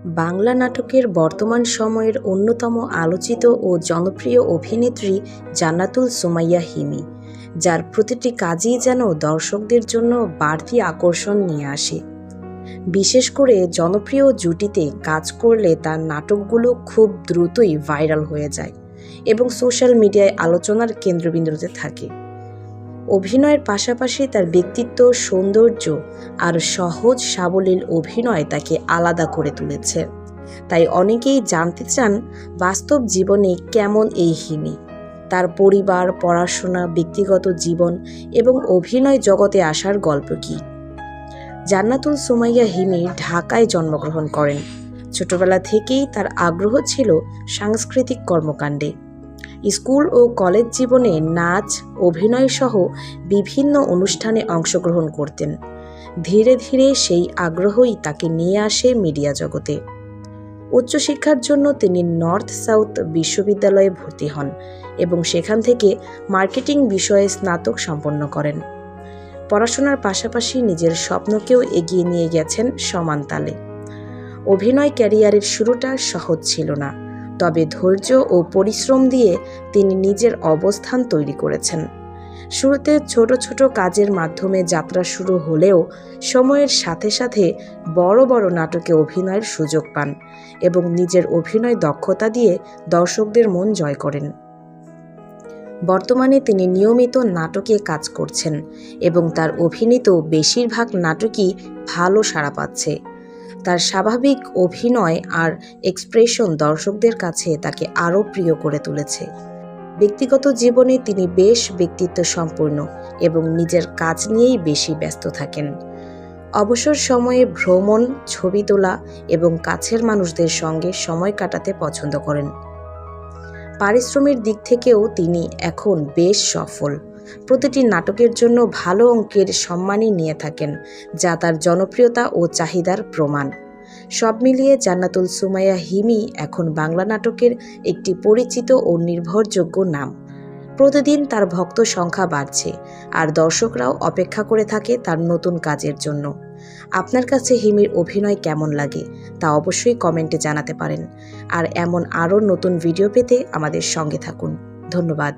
বাংলা নাটকের বর্তমান সময়ের অন্যতম আলোচিত ও জনপ্রিয় অভিনেত্রী জান্নাতুল সুমাইয়া হিমি, যার প্রতিটি কাজই যেন দর্শকদের জন্য বাড়তি আকর্ষণ নিয়ে আসে। বিশেষ করে জনপ্রিয় জুটিতে কাজ করলে তার নাটকগুলো খুব দ্রুতই ভাইরাল হয়ে যায় এবং সোশ্যাল মিডিয়ায় আলোচনার কেন্দ্রবিন্দুতে থাকে। অভিনয়ের পাশাপাশি তার ব্যক্তিত্ব, সৌন্দর্য আর সহজ সাবলীল অভিনয় তাকে আলাদা করে তুলেছে। তাই অনেকেই জানতে চান বাস্তব জীবনে কেমন এই হিমি, তার পরিবার, পড়াশোনা, ব্যক্তিগত জীবন এবং অভিনয় জগতে আসার গল্প কী। জান্নাতুল সুমাইয়া হিমি ঢাকায় জন্মগ্রহণ করেন। ছোটবেলা থেকেই তার আগ্রহ ছিল সাংস্কৃতিক কর্মকাণ্ডে। স্কুল ও কলেজ জীবনে নাচ, অভিনয় সহ বিভিন্ন অনুষ্ঠানে অংশগ্রহণ করতেন। ধীরে ধীরে সেই আগ্রহই তাকে নিয়ে আসে মিডিয়া জগতে। উচ্চশিক্ষার জন্য তিনি নর্থ সাউথ বিশ্ববিদ্যালয়ে ভর্তি হন এবং সেখান থেকে মার্কেটিং বিষয়ে স্নাতক সম্পন্ন করেন। পড়াশোনার পাশাপাশি নিজের স্বপ্নকেও এগিয়ে নিয়ে গেছেন সমান তালে। অভিনয় ক্যারিয়ারের শুরুটা সহজ ছিল না, তবে ধৈর্য ও পরিশ্রম দিয়ে তিনি নিজের অবস্থান তৈরি করেছেন। শুরুতে ছোট ছোট কাজের মাধ্যমে যাত্রা শুরু হলেও সময়ের সাথে সাথে বড় বড় নাটকে অভিনয়ের সুযোগ পান এবং নিজের অভিনয় দক্ষতা দিয়ে দর্শকদের মন জয় করেন। বর্তমানে তিনি নিয়মিত নাটকে কাজ করছেন এবং তার অভিনীত বেশিরভাগ নাটকই ভালো সাড়া পাচ্ছে। তার স্বাভাবিক অভিনয় আর এক্সপ্রেশন দর্শকদের কাছে তাকে আরও প্রিয় করে তুলেছে। ব্যক্তিগত জীবনে তিনি বেশ ব্যক্তিত্ব সম্পন্ন এবং নিজের কাজ নিয়েই বেশি ব্যস্ত থাকেন। অবসর সময়ে ভ্রমণ, ছবি তোলা এবং কাছের মানুষদের সঙ্গে সময় কাটাতে পছন্দ করেন। পারিশ্রমিক দিক থেকেও তিনি এখন বেশ সফল। প্রতিটি নাটকের জন্য ভালো অঙ্কের সম্মানই নিয়ে থাকেন, যা তার জনপ্রিয়তা ও চাহিদার প্রমাণ। সব মিলিয়ে জান্নাতুল সুমাইয়া হিমি এখন বাংলা নাটকের একটি পরিচিত ও নির্ভরযোগ্য নাম। প্রতিদিন তার ভক্ত সংখ্যা বাড়ছে আর দর্শকরাও অপেক্ষা করে থাকে তার নতুন কাজের জন্য। আপনার কাছে হিমির অভিনয় কেমন লাগে তা অবশ্যই কমেন্টে জানাতে পারেন। আর এমন আরও নতুন ভিডিও পেতে আমাদের সঙ্গে থাকুন। ধন্যবাদ।